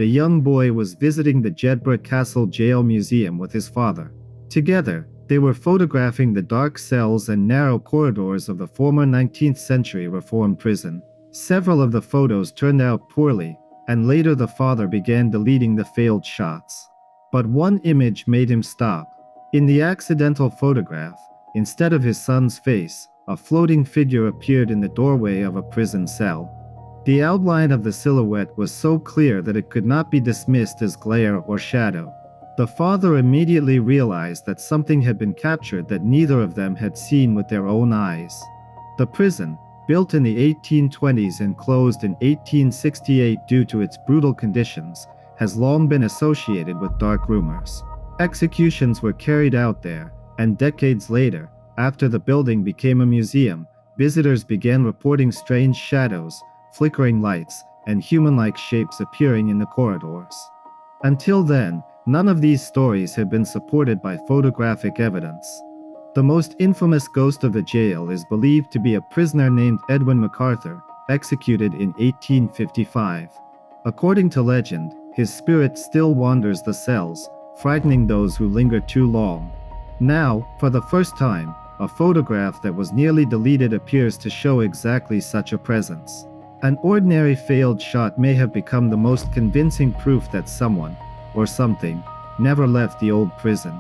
The young boy was visiting the Jedburgh Castle Jail Museum with his father. Together, they were photographing the dark cells and narrow corridors of the former 19th century reform prison. Several of the photos turned out poorly, and later the father began deleting the failed shots. But one image made him stop. In the accidental photograph, instead of his son's face, a floating figure appeared in the doorway of a prison cell. The outline of the silhouette was so clear that it could not be dismissed as glare or shadow. The father immediately realized that something had been captured that neither of them had seen with their own eyes. The prison, built in the 1820s and closed in 1868 due to its brutal conditions, has long been associated with dark rumors. Executions were carried out there, and decades later, after the building became a museum, visitors began reporting strange shadows, flickering lights, and human-like shapes appearing in the corridors. Until then, none of these stories have been supported by photographic evidence. The most infamous ghost of the jail is believed to be a prisoner named Edwin MacArthur, executed in 1855. According to legend, his spirit still wanders the cells, frightening those who linger too long. Now, for the first time, a photograph that was nearly deleted appears to show exactly such a presence. An ordinary failed shot may have become the most convincing proof that someone, or something, never left the old prison.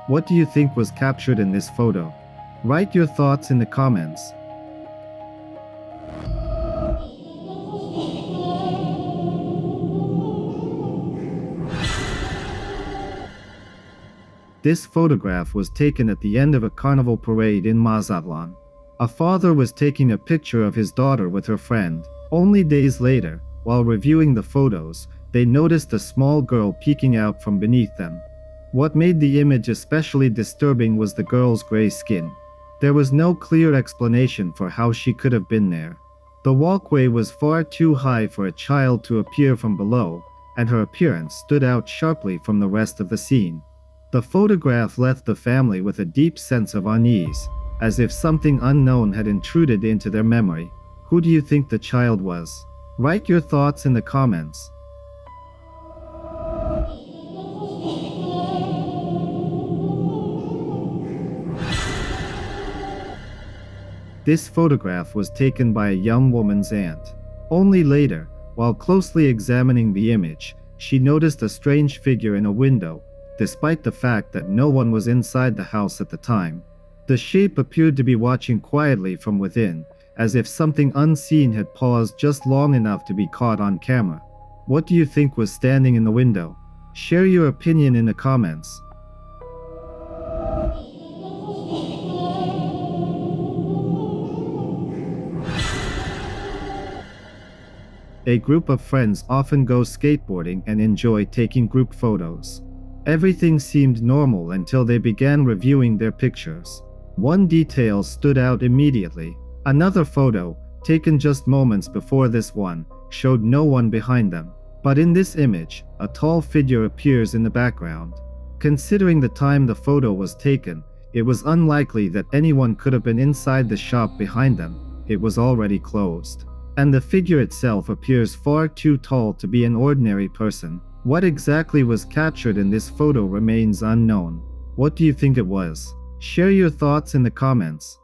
What do you think was captured in this photo? Write your thoughts in the comments. This photograph was taken at the end of a carnival parade in Mazatlan. A father was taking a picture of his daughter with her friend. Only days later, while reviewing the photos, they noticed a small girl peeking out from beneath them. What made the image especially disturbing was the girl's gray skin. There was no clear explanation for how she could have been there. The walkway was far too high for a child to appear from below, and her appearance stood out sharply from the rest of the scene. The photograph left the family with a deep sense of unease, as if something unknown had intruded into their memory. Who do you think the child was? Write your thoughts in the comments. This photograph was taken by a young woman's aunt. Only later, while closely examining the image, she noticed a strange figure in a window, despite the fact that no one was inside the house at the time. The shape appeared to be watching quietly from within, as if something unseen had paused just long enough to be caught on camera. What do you think was standing in the window? Share your opinion in the comments. A group of friends often go skateboarding and enjoy taking group photos. Everything seemed normal until they began reviewing their pictures. One detail stood out immediately. Another photo, taken just moments before this one, showed no one behind them. But in this image, a tall figure appears in the background. Considering the time the photo was taken, it was unlikely that anyone could have been inside the shop behind them. It was already closed. And the figure itself appears far too tall to be an ordinary person. What exactly was captured in this photo remains unknown. What do you think it was? Share your thoughts in the comments.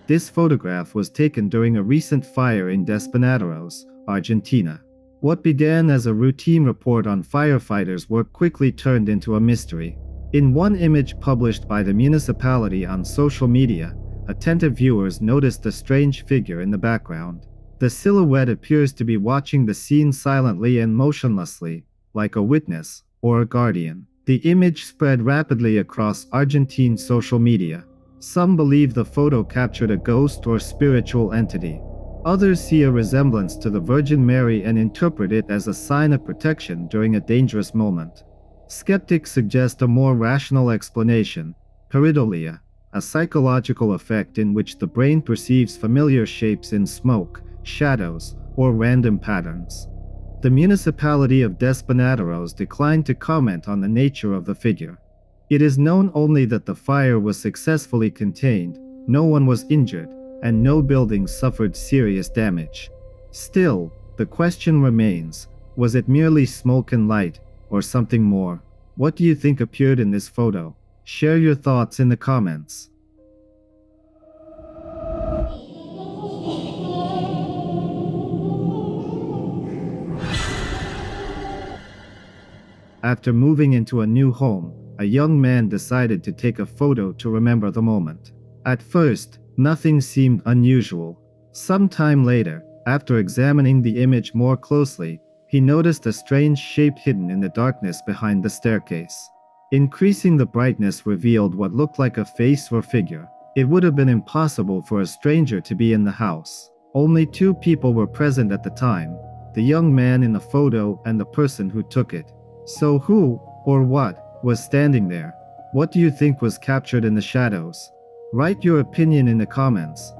This photograph was taken during a recent fire in Despinaderos, Argentina. What began as a routine report on firefighters' work quickly turned into a mystery. In one image published by the municipality on social media, attentive viewers noticed a strange figure in the background. The silhouette appears to be watching the scene silently and motionlessly, like a witness or a guardian. The image spread rapidly across Argentine social media. Some believe the photo captured a ghost or spiritual entity. Others see a resemblance to the Virgin Mary and interpret it as a sign of protection during a dangerous moment. Skeptics suggest a more rational explanation: pareidolia, a psychological effect in which the brain perceives familiar shapes in smoke, shadows, or random patterns. The municipality of Despinaderos declined to comment on the nature of the figure. It is known only that the fire was successfully contained, no one was injured, and no buildings suffered serious damage. Still, the question remains, was it merely smoke and light, or something more? What do you think appeared in this photo? Share your thoughts in the comments. After moving into a new home, a young man decided to take a photo to remember the moment. At first, nothing seemed unusual. Some time later, after examining the image more closely, he noticed a strange shape hidden in the darkness behind the staircase. Increasing the brightness revealed what looked like a face or figure. It would have been impossible for a stranger to be in the house. Only two people were present at the time, the young man in the photo and the person who took it. So who, or what, was standing there? What do you think was captured in the shadows? Write your opinion in the comments.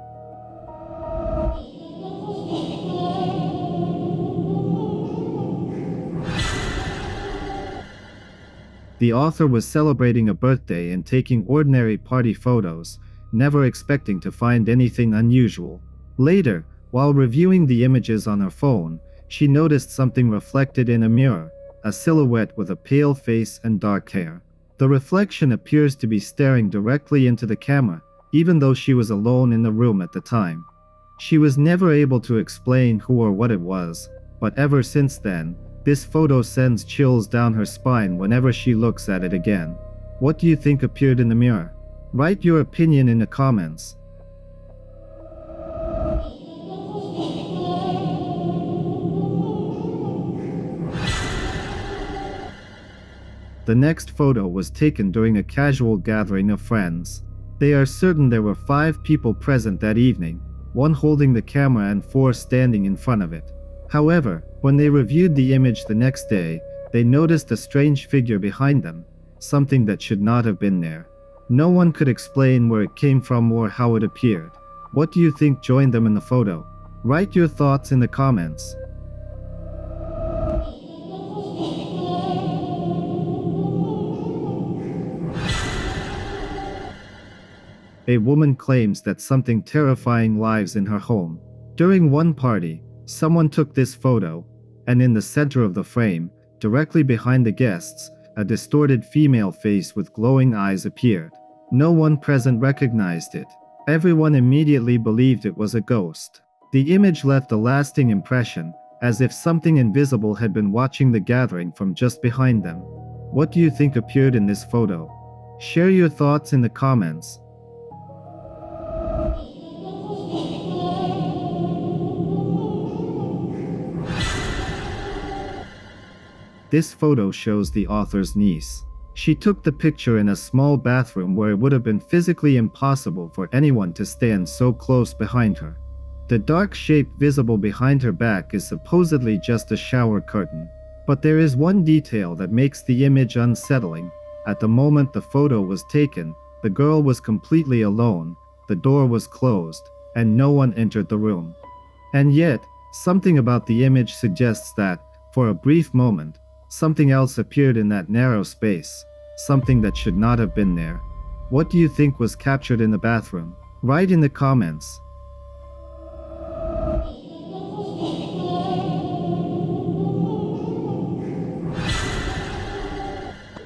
The author was celebrating a birthday and taking ordinary party photos, never expecting to find anything unusual. Later, while reviewing the images on her phone, she noticed something reflected in a mirror, a silhouette with a pale face and dark hair. The reflection appears to be staring directly into the camera, even though she was alone in the room at the time. She was never able to explain who or what it was, but ever since then, this photo sends chills down her spine whenever she looks at it again. What do you think appeared in the mirror? Write your opinion in the comments. The next photo was taken during a casual gathering of friends. They are certain there were 5 people present that evening, 1 holding the camera and 4 standing in front of it. However, when they reviewed the image the next day, they noticed a strange figure behind them, something that should not have been there. No one could explain where it came from or how it appeared. What do you think joined them in the photo? Write your thoughts in the comments. A woman claims that something terrifying lives in her home. During one party, someone took this photo, and in the center of the frame, directly behind the guests, a distorted female face with glowing eyes appeared. No one present recognized it. Everyone immediately believed it was a ghost. The image left a lasting impression, as if something invisible had been watching the gathering from just behind them. What do you think appeared in this photo? Share your thoughts in the comments. This photo shows the author's niece. She took the picture in a small bathroom where it would have been physically impossible for anyone to stand so close behind her. The dark shape visible behind her back is supposedly just a shower curtain. But there is one detail that makes the image unsettling. At the moment the photo was taken, the girl was completely alone, the door was closed, and no one entered the room. And yet, something about the image suggests that, for a brief moment, something else appeared in that narrow space, something that should not have been there. What do you think was captured in the bathroom? Write in the comments.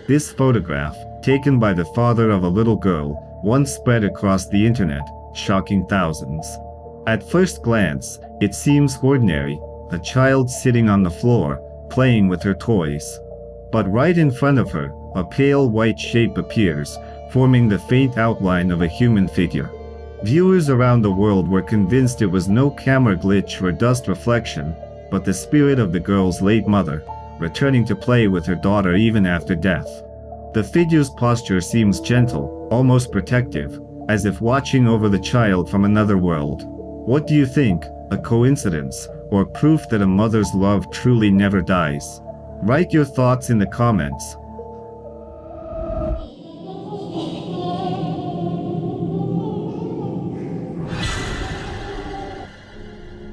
This photograph, taken by the father of a little girl, once spread across the internet, shocking thousands. At first glance, it seems ordinary, a child sitting on the floor, playing with her toys. But right in front of her, a pale white shape appears, forming the faint outline of a human figure. Viewers around the world were convinced it was no camera glitch or dust reflection, but the spirit of the girl's late mother, returning to play with her daughter even after death. The figure's posture seems gentle, almost protective, as if watching over the child from another world. What do you think? A coincidence, or proof that a mother's love truly never dies? Write your thoughts in the comments.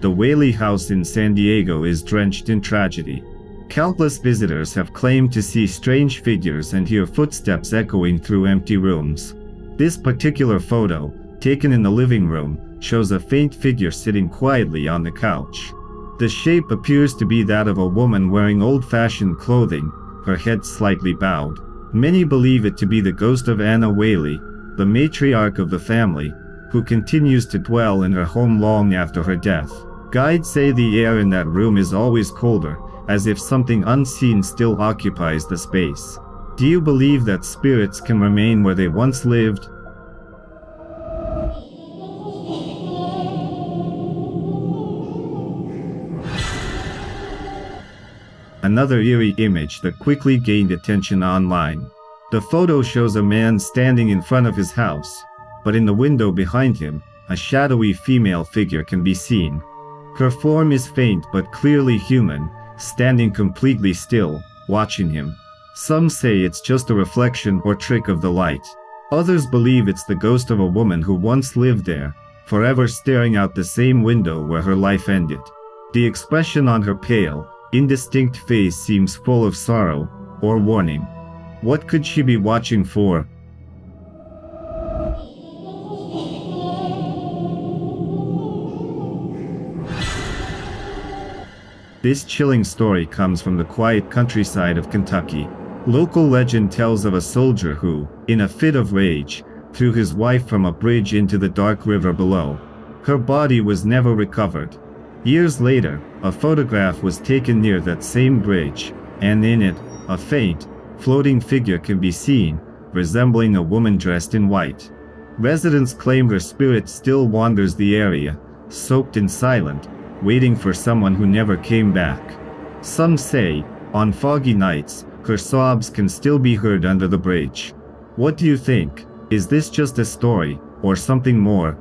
The Whaley House in San Diego is drenched in tragedy. Countless visitors have claimed to see strange figures and hear footsteps echoing through empty rooms. This particular photo, taken in the living room, shows a faint figure sitting quietly on the couch. The shape appears to be that of a woman wearing old-fashioned clothing, her head slightly bowed. Many believe it to be the ghost of Anna Whaley, the matriarch of the family, who continues to dwell in her home long after her death. Guides say the air in that room is always colder, as if something unseen still occupies the space. Do you believe that spirits can remain where they once lived? Another eerie image that quickly gained attention online. The photo shows a man standing in front of his house, but in the window behind him, a shadowy female figure can be seen. Her form is faint but clearly human, standing completely still, watching him. Some say it's just a reflection or trick of the light. Others believe it's the ghost of a woman who once lived there, forever staring out the same window where her life ended. The expression on her pale, indistinct face seems full of sorrow or warning. What could she be watching for? This chilling story comes from the quiet countryside of Kentucky. Local legend tells of a soldier who, in a fit of rage, threw his wife from a bridge into the dark river below. Her body was never recovered. Years later, a photograph was taken near that same bridge, and in it, a faint, floating figure can be seen, resembling a woman dressed in white. Residents claim her spirit still wanders the area, soaked in silence, waiting for someone who never came back. Some say, on foggy nights, her sobs can still be heard under the bridge. What do you think? Is this just a story, or something more?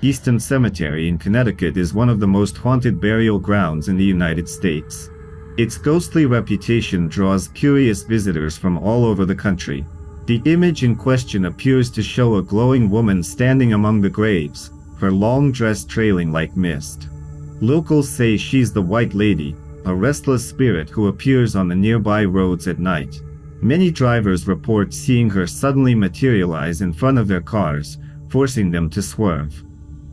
Easton Cemetery in Connecticut is one of the most haunted burial grounds in the United States. Its ghostly reputation draws curious visitors from all over the country. The image in question appears to show a glowing woman standing among the graves, her long dress trailing like mist. Locals say she's the White Lady, a restless spirit who appears on the nearby roads at night. Many drivers report seeing her suddenly materialize in front of their cars, forcing them to swerve.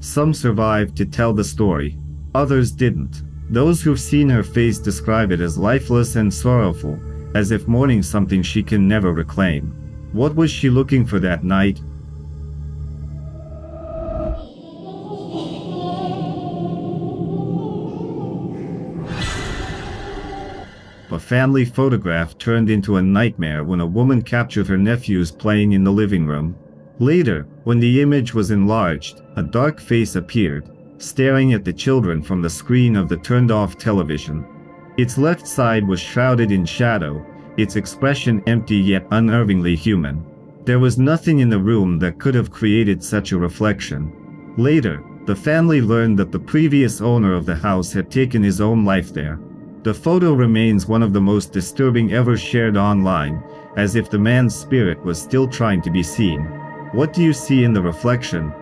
Some survived to tell the story. Others didn't. Those who've seen her face describe it as lifeless and sorrowful, as if mourning something she can never reclaim. What was she looking for that night? A family photograph turned into a nightmare when a woman captured her nephews playing in the living room. Later, when the image was enlarged, a dark face appeared, staring at the children from the screen of the turned-off television. Its left side was shrouded in shadow, its expression empty yet unnervingly human. There was nothing in the room that could have created such a reflection. Later, the family learned that the previous owner of the house had taken his own life there. The photo remains one of the most disturbing ever shared online, as if the man's spirit was still trying to be seen. What do you see in the reflection?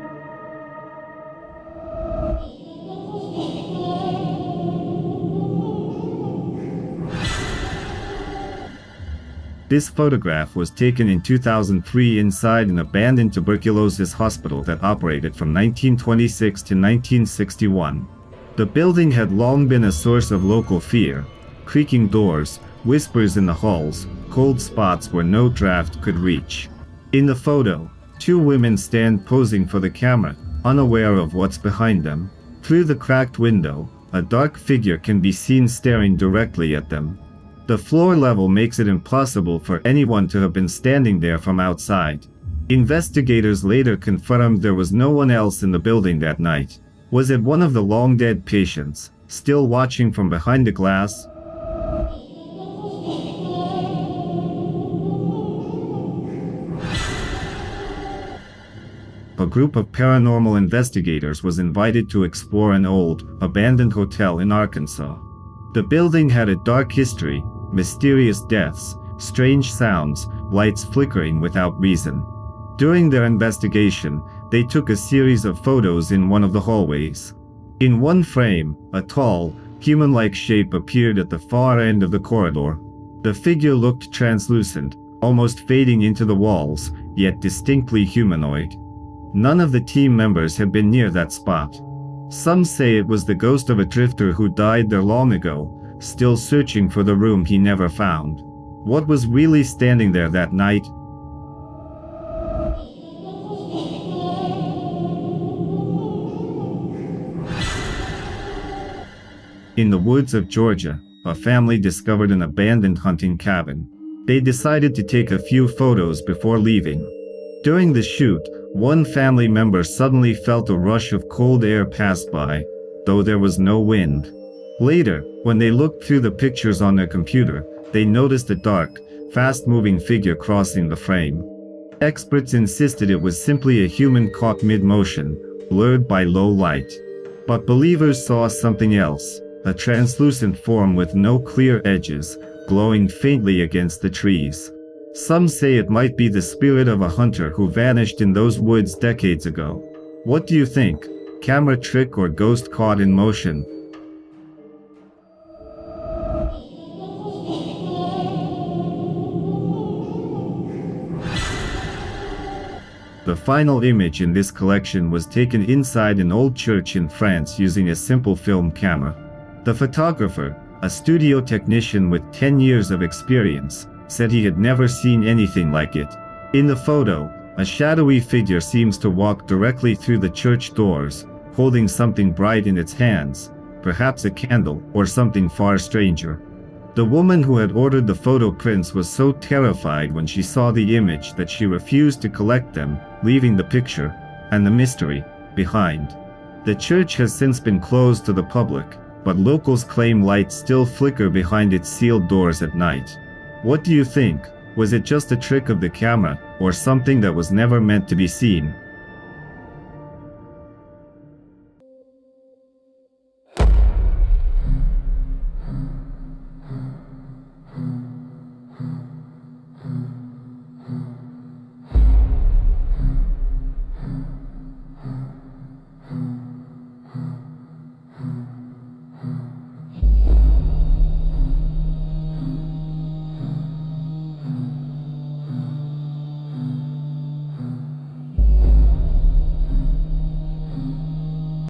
This photograph was taken in 2003 inside an abandoned tuberculosis hospital that operated from 1926 to 1961. The building had long been a source of local fear. Creaking doors, whispers in the halls, cold spots where no draft could reach. In the photo, two women stand posing for the camera, unaware of what's behind them. Through the cracked window, a dark figure can be seen staring directly at them. The floor level makes it impossible for anyone to have been standing there from outside. Investigators later confirmed there was no one else in the building that night. Was it one of the long-dead patients, still watching from behind the glass? A group of paranormal investigators was invited to explore an old, abandoned hotel in Arkansas. The building had a dark history, mysterious deaths, strange sounds, lights flickering without reason. During their investigation, they took a series of photos in one of the hallways. In one frame, a tall, human-like shape appeared at the far end of the corridor. The figure looked translucent, almost fading into the walls, yet distinctly humanoid. None of the team members had been near that spot. Some say it was the ghost of a drifter who died there long ago, still searching for the room he never found. What was really standing there that night? In the woods of Georgia, a family discovered an abandoned hunting cabin. They decided to take a few photos before leaving. During the shoot, one family member suddenly felt a rush of cold air pass by, though there was no wind. Later, when they looked through the pictures on their computer, they noticed a dark, fast-moving figure crossing the frame. Experts insisted it was simply a human caught mid-motion, blurred by low light. But believers saw something else. A translucent form with no clear edges, glowing faintly against the trees. Some say it might be the spirit of a hunter who vanished in those woods decades ago. What do you think? Camera trick or ghost caught in motion? The final image in this collection was taken inside an old church in France using a simple film camera. The photographer, a studio technician with 10 years of experience, said he had never seen anything like it. In the photo, a shadowy figure seems to walk directly through the church doors, holding something bright in its hands, perhaps a candle or something far stranger. The woman who had ordered the photo prints was so terrified when she saw the image that she refused to collect them, leaving the picture, and the mystery, behind. The church has since been closed to the public, but locals claim lights still flicker behind its sealed doors at night. What do you think? Was it just a trick of the camera, or something that was never meant to be seen?